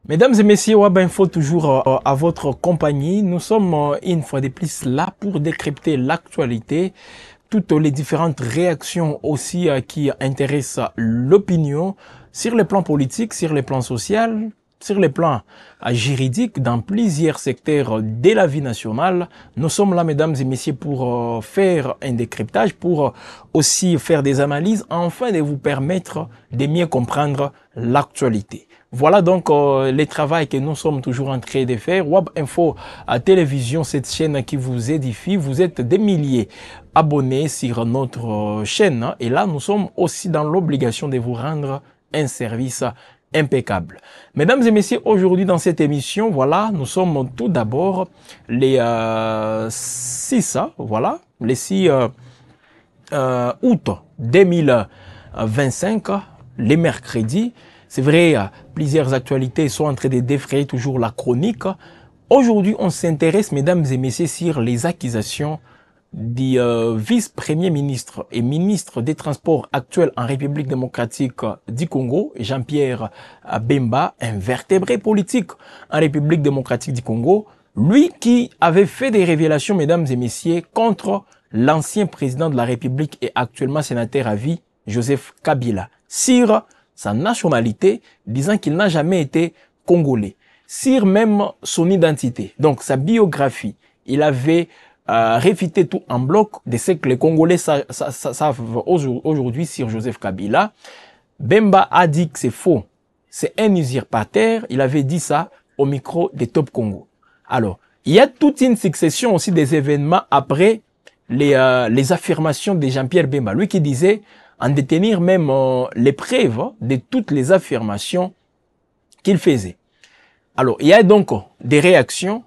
Mesdames et messieurs, Wab Info toujours à votre compagnie. Nous sommes une fois de plus là pour décrypter l'actualité, toutes les différentes réactions aussi qui intéressent l'opinion sur les plans politiques, sur les plans sociaux, sur les plans juridiques, dans plusieurs secteurs de la vie nationale. Nous sommes là, mesdames et messieurs, pour faire un décryptage, pour aussi faire des analyses, afin de vous permettre de mieux comprendre l'actualité. Voilà donc le travail que nous sommes toujours en train de faire. Wab Info à télévision, cette chaîne qui vous édifie. Vous êtes des milliers abonnés sur notre chaîne. Et là, nous sommes aussi dans l'obligation de vous rendre un service impeccable. Mesdames et messieurs, aujourd'hui dans cette émission, voilà, nous sommes tout d'abord les 6, voilà, les 6 août 2025, les mercredis. C'est vrai, plusieurs actualités sont en train de défrayer toujours la chronique. Aujourd'hui, on s'intéresse, mesdames et messieurs, sur les accusations du vice-premier ministre et ministre des Transports actuel en République démocratique du Congo, Jean-Pierre Bemba, un vertébré politique en République démocratique du Congo, lui qui avait fait des révélations, mesdames et messieurs, contre l'ancien président de la République et actuellement sénateur à vie, Joseph Kabila, sur sa nationalité, disant qu'il n'a jamais été congolais, sur même son identité, donc sa biographie. Il avait réfuté tout en bloc de ce que les Congolais savent aujourd'hui sur Joseph Kabila. Bemba a dit que c'est faux, c'est un usurpateur. Il avait dit ça au micro de Top Congo. Alors, il y a toute une succession aussi des événements après les affirmations de Jean-Pierre Bemba, lui qui disait en détenir même les preuves de toutes les affirmations qu'il faisait. Alors, il y a donc des réactions,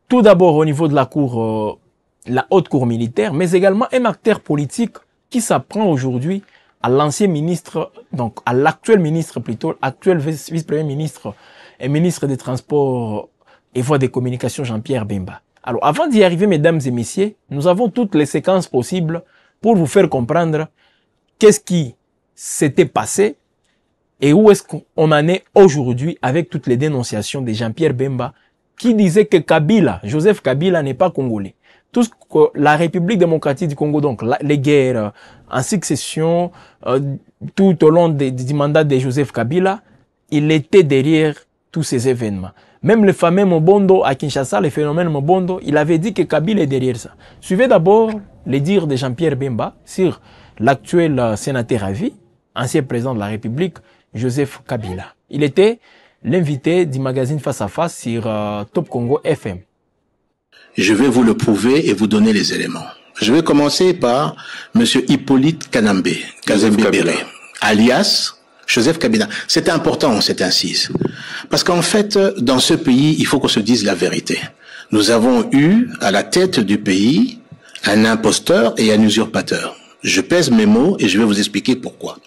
tout d'abord au niveau de la cour, la haute cour militaire, mais également un acteur politique qui s'apprend aujourd'hui à l'ancien ministre, donc à l'actuel ministre plutôt, actuel vice-premier ministre et ministre des Transports et Voies de Communication, Jean-Pierre Bemba. Alors, avant d'y arriver, mesdames et messieurs, nous avons toutes les séquences possibles pour vous faire comprendre qu'est-ce qui s'était passé et où est-ce qu'on en est aujourd'hui avec toutes les dénonciations de Jean-Pierre Bemba qui disait que Kabila, Joseph Kabila n'est pas congolais. Tout ce que la République démocratique du Congo, donc les guerres en succession, tout au long du mandat de Joseph Kabila, il était derrière tous ces événements. Même le fameux Mobondo à Kinshasa, le phénomène Mobondo, il avait dit que Kabila est derrière ça. Suivez d'abord les dires de Jean-Pierre Bemba sur l'actuel sénateur à vie, ancien président de la République, Joseph Kabila. Il était l'invité du magazine Face à Face sur Top Congo FM. Je vais vous le prouver et vous donner les éléments. Je vais commencer par M. Hippolyte Kanambe, Kazembe-Béré, alias Joseph Kabila. C'est important, cette incise. Parce qu'en fait, dans ce pays, il faut qu'on se dise la vérité. Nous avons eu à la tête du pays un imposteur et un usurpateur. Je pèse mes mots et je vais vous expliquer pourquoi.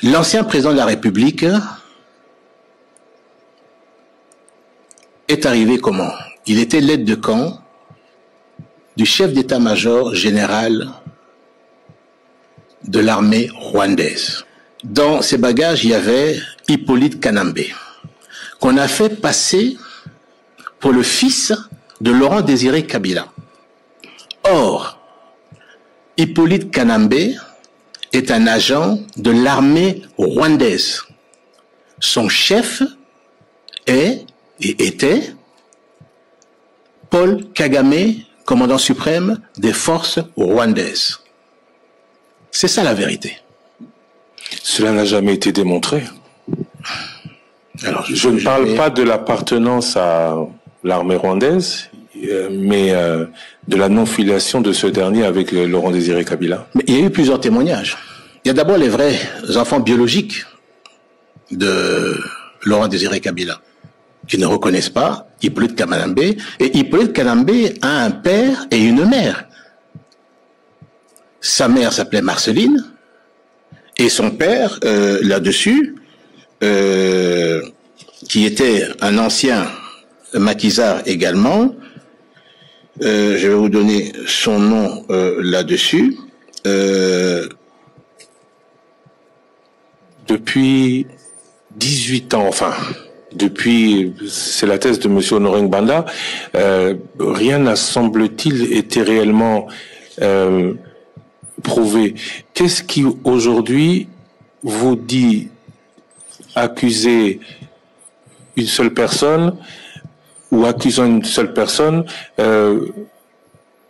L'ancien président de la République est arrivé comment? Il était l'aide de camp du chef d'état-major général de l'armée rwandaise. Dans ses bagages, il y avait Hippolyte Kanambe, qu'on a fait passer pour le fils de Laurent Désiré Kabila. Or, Hippolyte Kanambe est un agent de l'armée rwandaise. Son chef est et était Paul Kagame, commandant suprême des forces rwandaises. C'est ça la vérité. Cela n'a jamais été démontré. Alors, je ne parle pas de l'appartenance à l'armée rwandaise, mais de la non-filiation de ce dernier avec Laurent Désiré Kabila. Mais il y a eu plusieurs témoignages. Il y a d'abord les vrais enfants biologiques de Laurent Désiré Kabila, qui ne reconnaissent pas Hippolyte Kanambe. Et Hippolyte Kanambe a un père et une mère. Sa mère s'appelait Marceline, et son père, là-dessus, qui était un ancien maquisard également, je vais vous donner son nom là-dessus. Depuis 18 ans, enfin, depuis, c'est la thèse de monsieur Honoré Ngbanda, rien n'a, semble-t-il, été réellement prouvé. Qu'est-ce qui, aujourd'hui, vous dit accuser une seule personne ou accusant une seule personne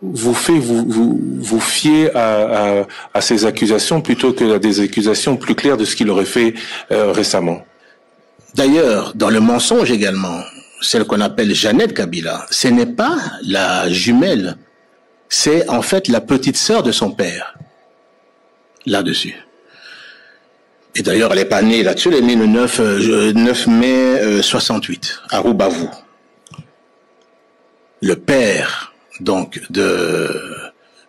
vous fait vous fier à ces accusations plutôt que à des accusations plus claires de ce qu'il aurait fait récemment? D'ailleurs, dans le mensonge également, celle qu'on appelle Jeannette Kabila, ce n'est pas la jumelle, c'est en fait la petite sœur de son père, là-dessus. Et d'ailleurs, elle n'est pas née là-dessus, elle est née le 9 mai 68, à Roubavu. Le père, donc, de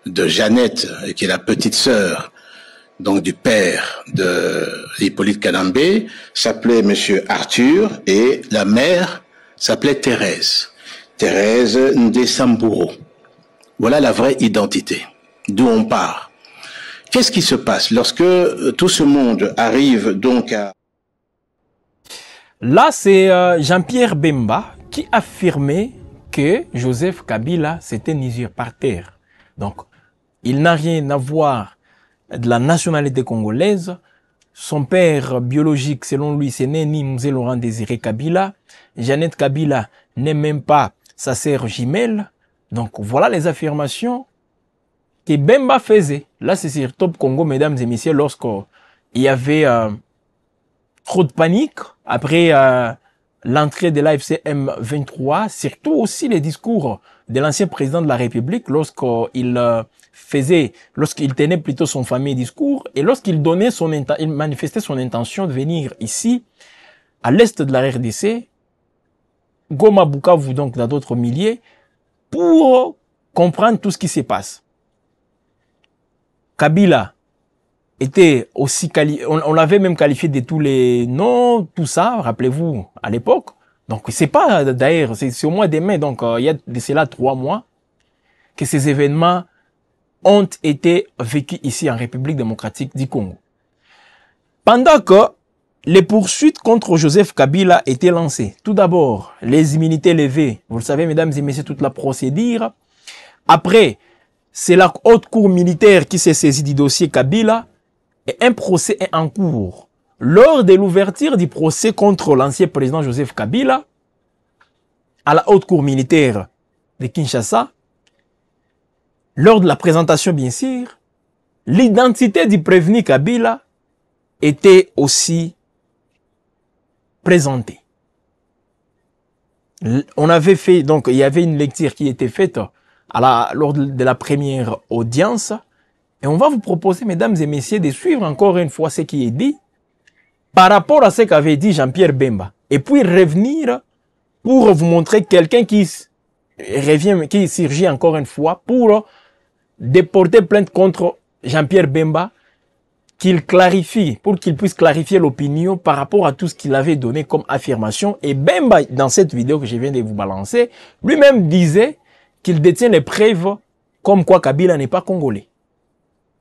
Jeannette, qui est la petite sœur, donc du père de Hippolyte Kanambé, s'appelait Monsieur Arthur, et la mère s'appelait Thérèse Ndesamburo. Voilà la vraie identité, d'où on part. Qu'est-ce qui se passe lorsque tout ce monde arrive donc à... Là, c'est Jean-Pierre Bemba qui affirmait que Joseph Kabila, c'était un usurpateur. Donc, il n'a rien à voir de la nationalité congolaise. Son père biologique, selon lui, c'est Néni Mzé Laurent Désiré Kabila. Jeannette Kabila n'est même pas sa sœur jumelle. Donc, voilà les affirmations que Bemba faisait. Là, c'est sur Top Congo, mesdames et messieurs, lorsqu'il y avait trop de panique après l'entrée de l'AFC M23, surtout aussi les discours de l'ancien président de la République lorsqu'il tenait plutôt son fameux discours et lorsqu'il donnait il manifestait son intention de venir ici, à l'est de la RDC, Goma, Bukavu, donc dans d'autres milliers, pour comprendre tout ce qui se passe. Kabila était aussi on l'avait même qualifié de tous les noms, tout ça, rappelez-vous, à l'époque. Donc, c'est pas, d'ailleurs, c'est au mois de mai, donc, il y a de cela 3 mois, que ces événements ont été vécus ici en République démocratique du Congo. Pendant que les poursuites contre Joseph Kabila étaient lancées, tout d'abord, les immunités levées, vous le savez, mesdames et messieurs, toute la procédure. Après, c'est la haute cour militaire qui s'est saisie du dossier Kabila, et un procès est en cours. Lors de l'ouverture du procès contre l'ancien président Joseph Kabila, à la haute cour militaire de Kinshasa, lors de la présentation, bien sûr, l'identité du prévenu Kabila était aussi présentée. On avait fait, donc, il y avait une lecture qui était faite lors de la première audience, et on va vous proposer, mesdames et messieurs, de suivre encore une fois ce qui est dit par rapport à ce qu'avait dit Jean-Pierre Bemba. Et puis revenir pour vous montrer quelqu'un qui surgit encore une fois pour déporter plainte contre Jean-Pierre Bemba, qu'il clarifie, pour qu'il puisse clarifier l'opinion par rapport à tout ce qu'il avait donné comme affirmation. Et Bemba, dans cette vidéo que je viens de vous balancer, lui-même disait qu'il détient les preuves comme quoi Kabila n'est pas congolais.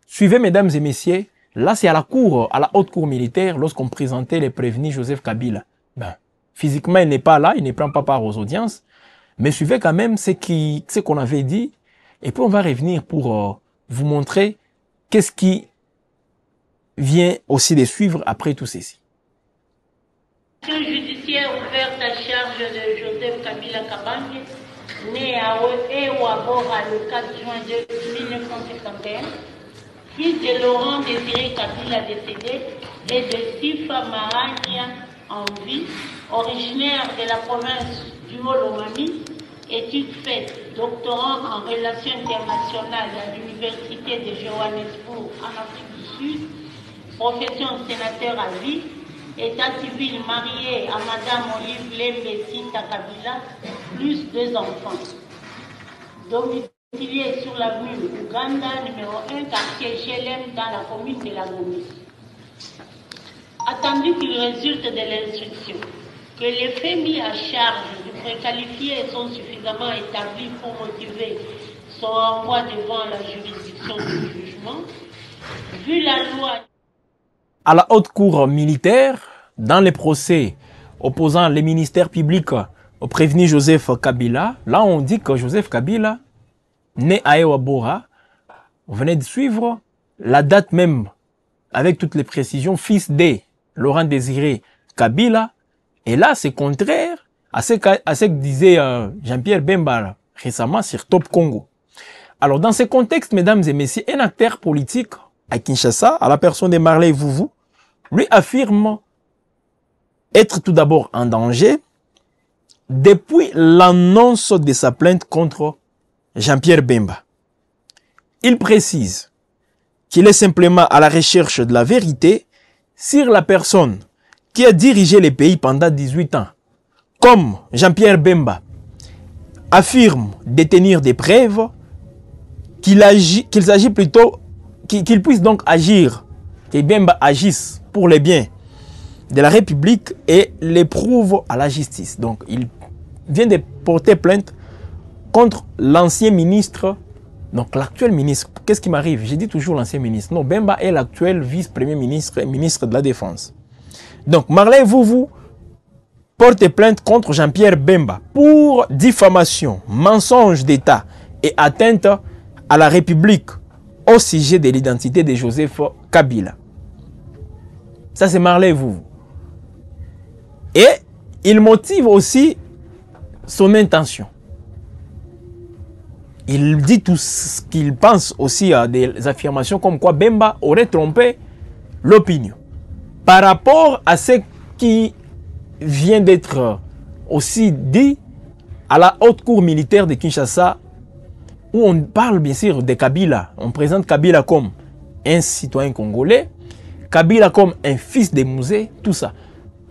Suivez, mesdames et messieurs, là c'est à la haute cour militaire, lorsqu'on présentait les prévenus Joseph Kabila. Ben, physiquement, il n'est pas là, il ne prend pas part aux audiences, mais suivez quand même ce qu'on avait dit, et puis on va revenir pour vous montrer qu'est-ce qui vient aussi de suivre après tout ceci. Judiciaire ouverte à charge de Joseph Kabila Kabange, né à Ewabora le 4 juin 1951, fils de Laurent Désiré Kabila décédé et de Sifa Marania en vie, originaire de la province du Molomami, études faites, doctorant en relations internationales à l'université de Johannesburg en Afrique du Sud, profession sénateur à vie, état civil marié à Madame Olive Lembe Sita Kabila, plus 2 enfants. Domicilié sur l'avenue Ouganda, numéro 1, quartier GLM, dans la commune de la Gomis. Attendu qu'il résulte de l'instruction que les faits mis à charge du préqualifié sont suffisamment établis pour motiver son renvoi devant la juridiction du jugement, vu la loi... À la haute cour militaire, dans les procès opposant les ministères publics au prévenu Joseph Kabila. Là, on dit que Joseph Kabila, né à Ewabora, venait de suivre la date même, avec toutes les précisions, fils de Laurent Désiré Kabila. Et là, c'est contraire à ce que disait Jean-Pierre Bemba récemment sur Top Congo. Alors, dans ce contexte, mesdames et messieurs, un acteur politique à Kinshasa, à la personne de Marley Vouvou, lui affirme être tout d'abord en danger depuis l'annonce de sa plainte contre Jean-Pierre Bemba. Il précise qu'il est simplement à la recherche de la vérité sur la personne qui a dirigé le pays pendant 18 ans. Comme Jean-Pierre Bemba affirme détenir des preuves, qu'il puisse donc agir, que Bemba agisse pour les biens de la République et l'éprouve à la justice. Donc, il vient de porter plainte contre l'ancien ministre, donc l'actuel ministre. Qu'est-ce qui m'arrive? J'ai dit toujours l'ancien ministre. Non, Bemba est l'actuel vice-premier ministre et ministre de la Défense. Donc, Marley Vouvou porte plainte contre Jean-Pierre Bemba pour diffamation, mensonge d'État et atteinte à la République au sujet de l'identité de Joseph Kabila. Ça, c'est Marley Vouvou. Et il motive aussi son intention. Il dit tout ce qu'il pense aussi à des affirmations comme quoi Bemba aurait trompé l'opinion. Par rapport à ce qui vient d'être aussi dit à la haute cour militaire de Kinshasa, où on parle bien sûr de Kabila. On présente Kabila comme un citoyen congolais, Kabila comme un fils de Mouzé, tout ça.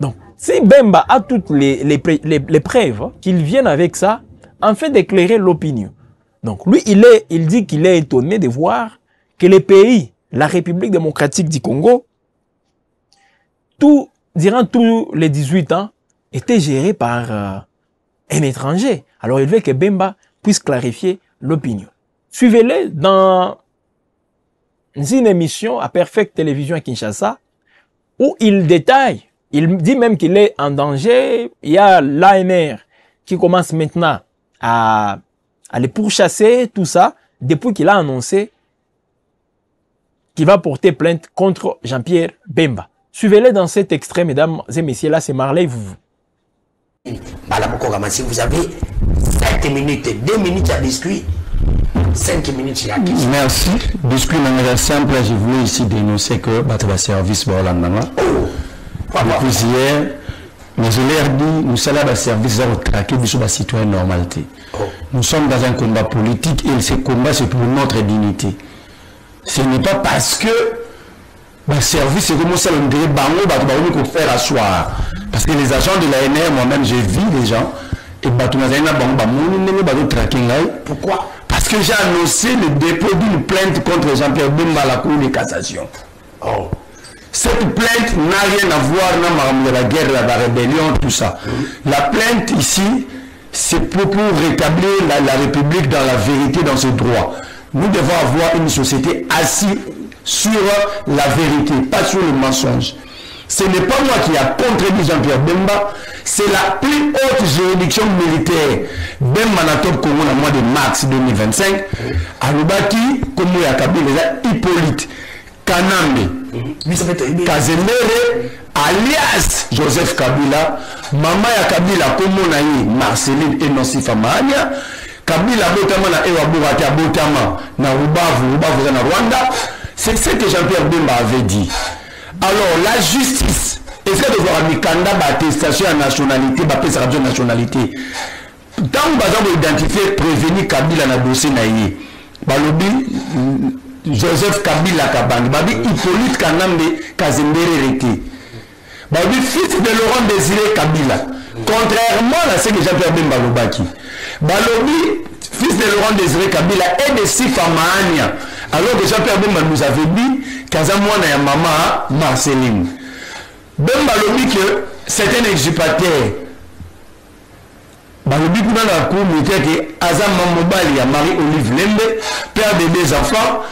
Donc, si Bemba a toutes les preuves qu'il vienne avec ça, afin d'éclairer l'opinion. Donc, lui, il dit qu'il est étonné de voir que les pays, la République démocratique du Congo, durant tous les 18 ans, était géré par un étranger. Alors, il veut que Bemba puisse clarifier l'opinion. Suivez-le dans une émission à Perfect Télévision à Kinshasa, où il détaille, il dit même qu'il est en danger. Il y a l'ANR qui commence maintenant à les pourchasser, tout ça, depuis qu'il a annoncé qu'il va porter plainte contre Jean-Pierre Bemba. Suivez-le dans cet extrait, mesdames et messieurs. Là, c'est Marley Vouvou. Vous avez 7 minutes, 2 minutes à biscuit, 5 minutes à biscuit. Merci. Biscuit, de simple, je voulais ici dénoncer que le service depuis hier, mais je leur dis, nous sommes là, service à traquer les citoyens normalité. Nous sommes dans un combat politique et ce combat, c'est pour notre dignité. Ce n'est pas parce que le service, c'est comme ça, on dirait, qu'on faire asseoir. Parce que les agents de l'ANR, moi-même, j'ai vu les gens, et pourquoi? Parce que j'ai annoncé le dépôt d'une plainte contre Jean-Pierre Bemba à la Cour de cassation. Cette plainte n'a rien à voir avec la guerre, la rébellion, tout ça. La plainte ici, c'est pour rétablir la République dans la vérité, dans ses droits. Nous devons avoir une société assise sur la vérité, pas sur le mensonge. Ce n'est pas moi qui a contredit Jean-Pierre Bemba, c'est la plus haute juridiction militaire. Bemba n'a top Congo au mois de mars 2025. Alubaki, comme il y a Kabila, Hippolyte Kanambe, Kazemere, alias Joseph Kabila, Mama ya Kabila, comme on a eu Marceline et Nosifa Mahania, Kabila Botama na Ewa Bourati à Botama, na Rubavu na Rwanda, c'est ce que Jean-Pierre Bemba avait dit. Alors, la justice, est-ce que devoir avoir Mikanda, attestation à nationalité, à nationalité, tant que vous identifier, prévenir Kabila na dossier naïe, Balobi, Joseph Kabila Kabangi, Babi Hippolyte Kanambe Kazembere Rete, Babi fils de Laurent Désiré Kabila, contrairement à ce que Jean-Pierre Bemba Lobaki, Balobi, fils de Laurent Désiré Kabila et de Sifa Mahania, alors que Jean-Pierre Bemba nous avait dit Kazamouana et maman Marceline. Bemba Lobi que c'est un exupataire. Balobi dans la cour militaire que Azam Mobali à Marie-Olive Lembe, père de 2 enfants.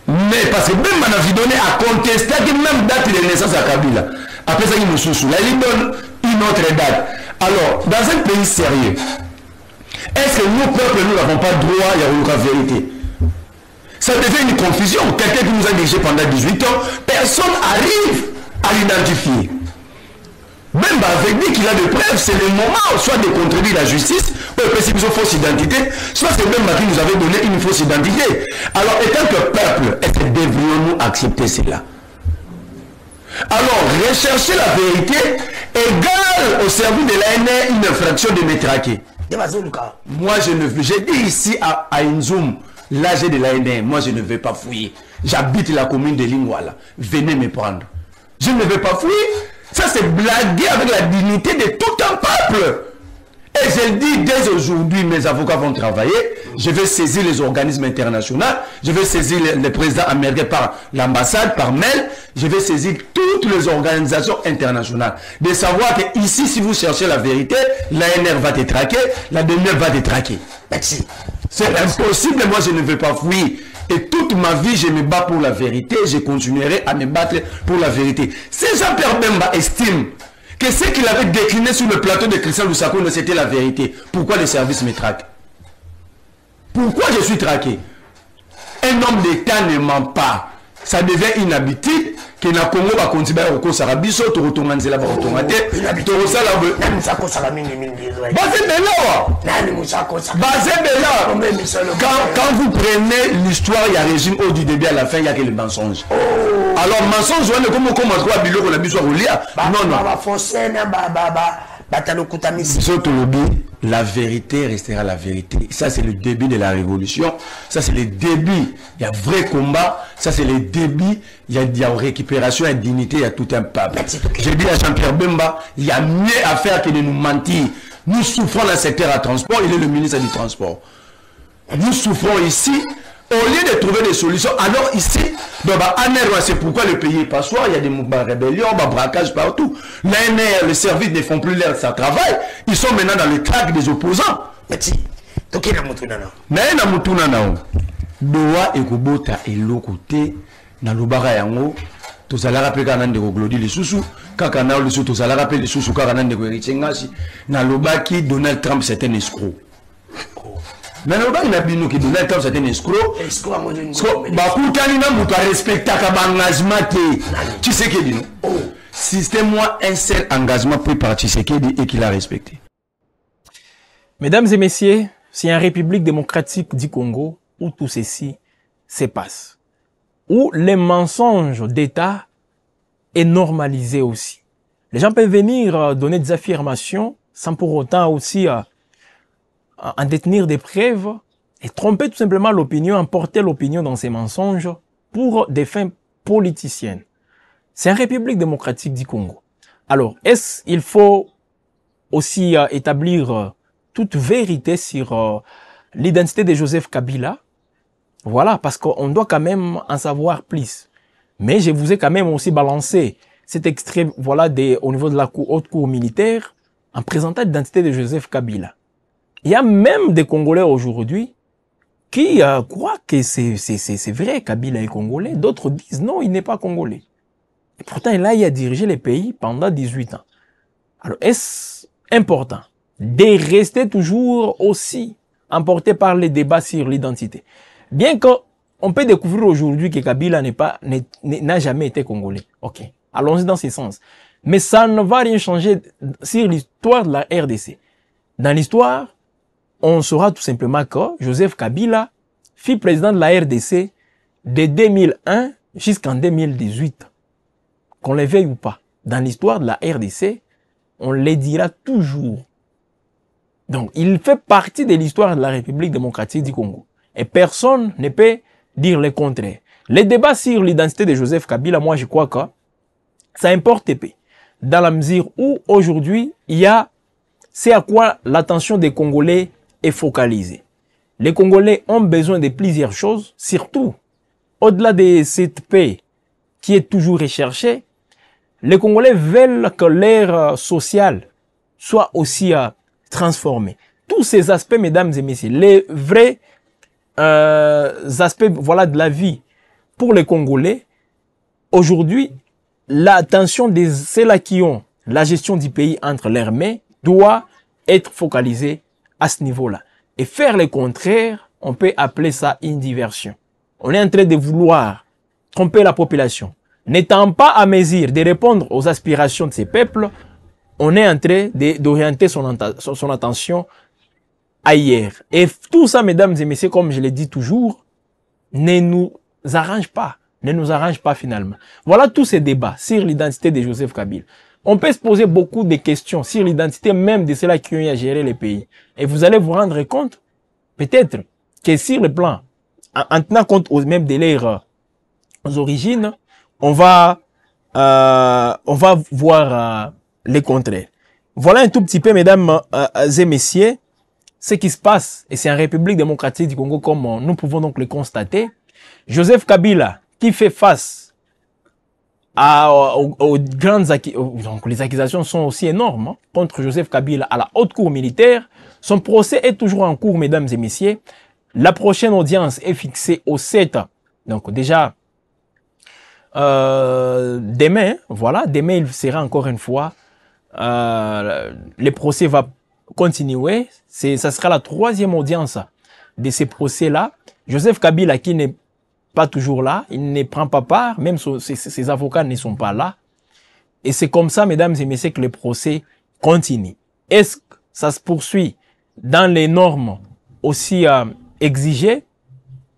Mais parce que Bemba n'a donné à contester que même date de naissance à Kabila. Après ça, il nous sous là, il donne une autre date. Alors, dans un pays sérieux, est-ce que nous, peuple, nous n'avons pas droit à la vérité? Ça devient une confusion. Quelqu'un qui nous a dirigé pendant 18 ans, personne n'arrive à l'identifier. Même avec lui qu'il a des preuves, c'est le moment soit de contredire la justice, ou parce qu'ils ont fausse identité, soit c'est même qui nous avait donné une fausse identité. Alors, étant que peuple, est-ce que devrions-nous accepter cela? Alors, rechercher la vérité égale au service de l'ANR une infraction de me traquer. Moi, je ne veux. J'ai dit ici à Inzoum, l'AG de l'ANR, moi, je ne vais pas fouiller. J'habite la commune de Lingwala. Venez me prendre. Je ne vais pas fouiller. Ça, c'est blaguer avec la dignité de tout un peuple. Et je le dis, dès aujourd'hui, mes avocats vont travailler. Je vais saisir les organismes internationaux. Je vais saisir les présidents américains par l'ambassade, par mail. Je vais saisir toutes les organisations internationales. De savoir que ici, si vous cherchez la vérité, l'ANR va te traquer, la DNR va te traquer. Merci. C'est impossible, moi je ne veux pas fuir. Et toute ma vie, je me bats pour la vérité. Je continuerai à me battre pour la vérité. Si Jean-Pierre Bemba estime que ce qu'il avait décliné sur le plateau de Christian Lusako, c'était la vérité, pourquoi les services me traquent? Pourquoi je suis traqué? Un homme d'État ne ment pas. Ça devient une habitude que na Congo va continuer à recourir biso to retomber nzela ba retomber to sala na musako sala mingi mingi quand vous prenez l'histoire il y a régime au du début à la fin il y a que le mensonge. Alors mensonge on est comme trois biloko na biso rolia non non ba forcer na la vérité restera la vérité. Ça, c'est le début de la révolution. Ça, c'est le début. Il y a vrai combat. Ça, c'est le début. Il y a récupération et dignité. Il y a tout un peuple. J'ai dit à Jean-Pierre Bemba, il y a mieux à faire que de nous mentir. Nous souffrons dans le secteur à transport. Il est le ministre du Transport. Nous souffrons ici. Au lieu de trouver des solutions, alors ici, c'est pourquoi le pays est pas soi, il y a des rébellions, des braquages partout. L'ANR, les services ne font plus leur travail, ils sont maintenant dans le trac des opposants. Merci. Doa ekobota elokute na lobaka yango tozalaka pe kana ndeko Glody Lisusu kaka na Lisusu tozalaka pe Lisusu kaka na ndeko Richengasi na lobaki Donald Trump c'est un escroc. Mais le bain n'a pas dit que Donald Trump c'est un escroc. Bakutani na mutu respectaka engagement tu sais que dit non. Système moi un seul engagement pris par Tshisekedi et qu'il a respecté. Mesdames et messieurs, c'est une République démocratique du Congo où tout ceci se passe. Où les mensonges d'État est normalisé aussi. Les gens peuvent venir donner des affirmations sans pour autant aussi en détenir des preuves et tromper tout simplement l'opinion, emporter l'opinion dans ces mensonges pour des fins politiciennes. C'est une République démocratique du Congo. Alors, est-ce qu'il faut aussi établir toute vérité sur l'identité de Joseph Kabila? Voilà, parce qu'on doit quand même en savoir plus. Mais je vous ai quand même aussi balancé cet extrait, voilà, au niveau de la haute cour militaire, en présentant l'identité de Joseph Kabila. Il y a même des Congolais aujourd'hui qui croient que c'est vrai, Kabila est Congolais. D'autres disent non, il n'est pas Congolais. Et pourtant, là, il a dirigé les pays pendant 18 ans. Alors, est-ce important de rester toujours aussi emporté par les débats sur l'identité? Bien qu'on peut découvrir aujourd'hui que Kabila n'a jamais été Congolais. Ok, allons-y dans ce sens. Mais ça ne va rien changer sur l'histoire de la RDC. Dans l'histoire, on saura tout simplement que Joseph Kabila fut président de la RDC de 2001 jusqu'en 2018. Qu'on le veuille ou pas. Dans l'histoire de la RDC, on le dira toujours. Donc, il fait partie de l'histoire de la République démocratique du Congo. Et personne ne peut dire le contraire. Les débats sur l'identité de Joseph Kabila, moi je crois que ça importe peu. Dans la mesure où aujourd'hui, c'est à quoi l'attention des Congolais est focalisée. Les Congolais ont besoin de plusieurs choses, surtout au-delà de cette paix qui est toujours recherchée. Les Congolais veulent que l'ère sociale soit aussi transformée. Tous ces aspects, mesdames et messieurs, les vrais aspects, voilà, de la vie pour les Congolais, aujourd'hui, l'attention de ceux-là qui ont la gestion du pays entre leurs mains doit être focalisée à ce niveau-là. Et faire le contraire, on peut appeler ça une diversion. On est en train de vouloir tromper la population. N'étant pas à mesure de répondre aux aspirations de ces peuples, on est en train d'orienter son attention ailleurs. Et tout ça, mesdames et messieurs, comme je l'ai dit toujours, ne nous arrange pas. Ne nous arrange pas finalement. Voilà tous ces débats sur l'identité de Joseph Kabila. On peut se poser beaucoup de questions sur l'identité même de ceux-là qui ont eu à gérer les pays. Et vous allez vous rendre compte, peut-être, que sur le plan, en tenant compte même de leurs origines, on va voir les contraires. Voilà un tout petit peu, mesdames et messieurs, ce qui se passe. Et c'est en République démocratique du Congo, comme nous pouvons donc le constater. Joseph Kabila, qui fait face aux grandes accusations, donc les accusations sont aussi énormes hein, contre Joseph Kabila à la haute cour militaire. Son procès est toujours en cours, mesdames et messieurs. La prochaine audience est fixée au 7. Donc déjà, demain, voilà, demain il sera encore une fois, le procès va continuer. Ça sera la 3e audience de ces procès-là. Joseph Kabila qui n'est pas toujours là, il ne prend pas part, même ses avocats ne sont pas là. Et c'est comme ça, mesdames et messieurs, que le procès continue. Est-ce que ça se poursuit dans les normes aussi exigées?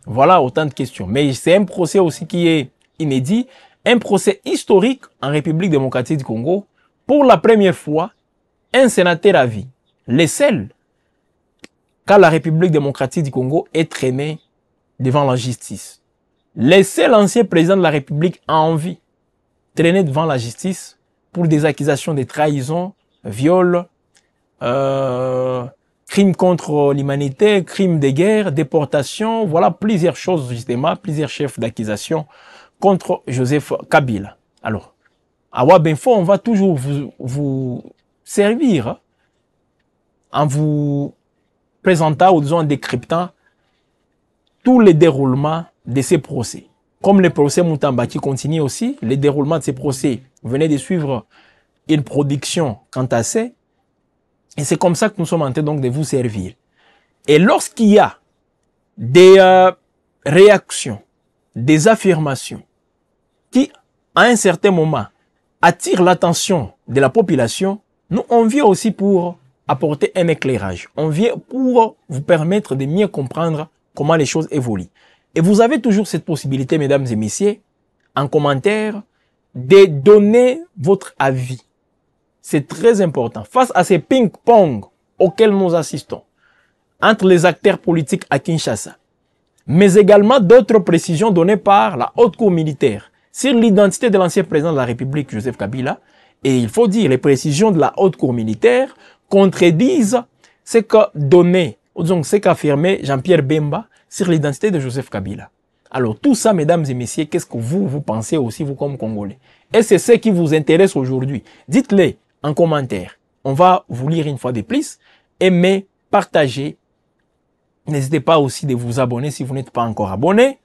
Voilà autant de questions. Mais c'est un procès aussi qui est inédit, un procès historique en République démocratique du Congo. Pour la première fois, un sénateur à vie, le seul, car la République démocratique du Congo est traînée devant la justice. Laissez l'ancien président de la République en vie traîner devant la justice pour des accusations de trahison, viol, crimes contre l'humanité, crimes de guerre, déportation, voilà plusieurs choses justement, plusieurs chefs d'accusation contre Joseph Kabila. Alors, à Wabinfo, on va toujours vous servir en vous présentant ou disons en décryptant tous les déroulements de ces procès. Comme le procès Moutamba qui continue aussi, le déroulement de ces procès, vous venez de suivre une production quant à ça, et c'est comme ça que nous sommes en train donc de vous servir. Et lorsqu'il y a des réactions, des affirmations qui, à un certain moment, attirent l'attention de la population, nous, on vient aussi pour apporter un éclairage. On vient pour vous permettre de mieux comprendre comment les choses évoluent. Et vous avez toujours cette possibilité, mesdames et messieurs, en commentaire, de donner votre avis. C'est très important. Face à ces ping-pong auxquels nous assistons, entre les acteurs politiques à Kinshasa, mais également d'autres précisions données par la haute cour militaire sur l'identité de l'ancien président de la République, Joseph Kabila. Et il faut dire, les précisions de la haute cour militaire contredisent ce qu'a donné, ou disons ce qu'a affirmé Jean-Pierre Bemba sur l'identité de Joseph Kabila. Alors tout ça, mesdames et messieurs, qu'est-ce que vous pensez aussi, vous comme Congolais? Et c'est ce qui vous intéresse aujourd'hui. Dites-le en commentaire. On va vous lire une fois de plus. Aimez, partagez. N'hésitez pas aussi de vous abonner si vous n'êtes pas encore abonné.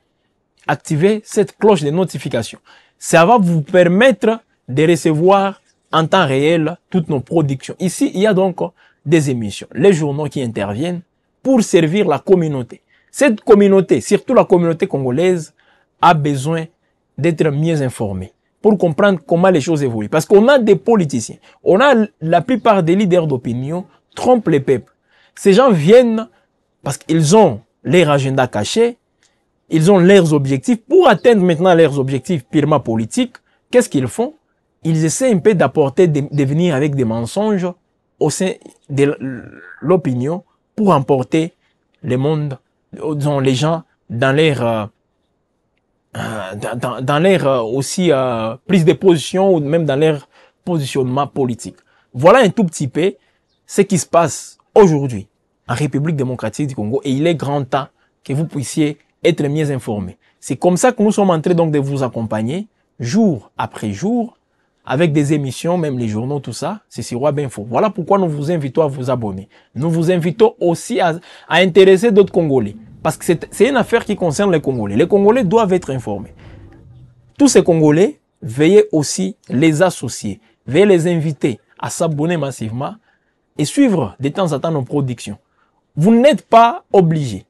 Activez cette cloche de notification. Ça va vous permettre de recevoir en temps réel toutes nos productions. Ici, il y a donc des émissions, les journaux qui interviennent pour servir la communauté. Cette communauté, surtout la communauté congolaise, a besoin d'être mieux informée pour comprendre comment les choses évoluent. Parce qu'on a des politiciens, on a la plupart des leaders d'opinion trompent les peuples. Ces gens viennent parce qu'ils ont leur agenda caché, ils ont leurs objectifs. Pour atteindre maintenant leurs objectifs purement politiques, qu'est-ce qu'ils font? Ils essaient un peu d'apporter, de venir avec des mensonges au sein de l'opinion pour emporter le monde, disons, les gens dans leur aussi prise de position ou même dans leur positionnement politique. Voilà un tout petit peu ce qui se passe aujourd'hui en République démocratique du Congo et il est grand temps que vous puissiez être mieux informés. C'est comme ça que nous sommes en train donc de vous accompagner jour après jour avec des émissions, même les journaux, tout ça, c'est sur Wabinfo. Voilà pourquoi nous vous invitons à vous abonner. Nous vous invitons aussi à intéresser d'autres Congolais. Parce que c'est une affaire qui concerne les Congolais. Les Congolais doivent être informés. Tous ces Congolais veuillez aussi les associer, veuillez les inviter à s'abonner massivement et suivre de temps en temps nos productions. Vous n'êtes pas obligé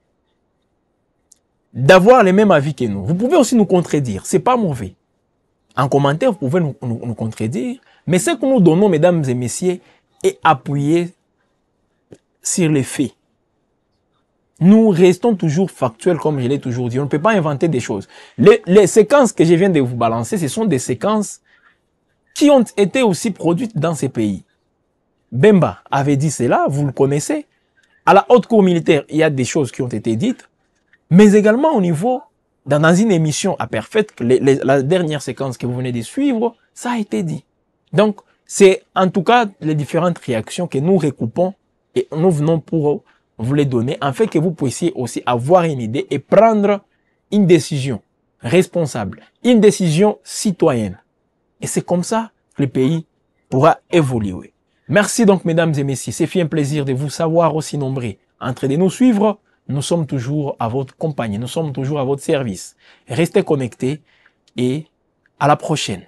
d'avoir les mêmes avis que nous. Vous pouvez aussi nous contredire, c'est pas mauvais. En commentaire, vous pouvez nous contredire, mais ce que nous donnons, mesdames et messieurs, est appuyé sur les faits. Nous restons toujours factuels, comme je l'ai toujours dit. On ne peut pas inventer des choses. Les séquences que je viens de vous balancer, ce sont des séquences qui ont été aussi produites dans ces pays. Bemba avait dit cela, vous le connaissez. À la haute cour militaire, il y a des choses qui ont été dites, mais également au niveau, dans une émission à Perfect, la dernière séquence que vous venez de suivre, ça a été dit. Donc, c'est en tout cas les différentes réactions que nous recoupons et nous venons pour vous les donner, afin que vous puissiez aussi avoir une idée et prendre une décision responsable, une décision citoyenne. Et c'est comme ça que le pays pourra évoluer. Merci donc, mesdames et messieurs. C'est un plaisir de vous savoir aussi nombreux. En train de nous suivre, nous sommes toujours à votre compagnie. Nous sommes toujours à votre service. Restez connectés et à la prochaine.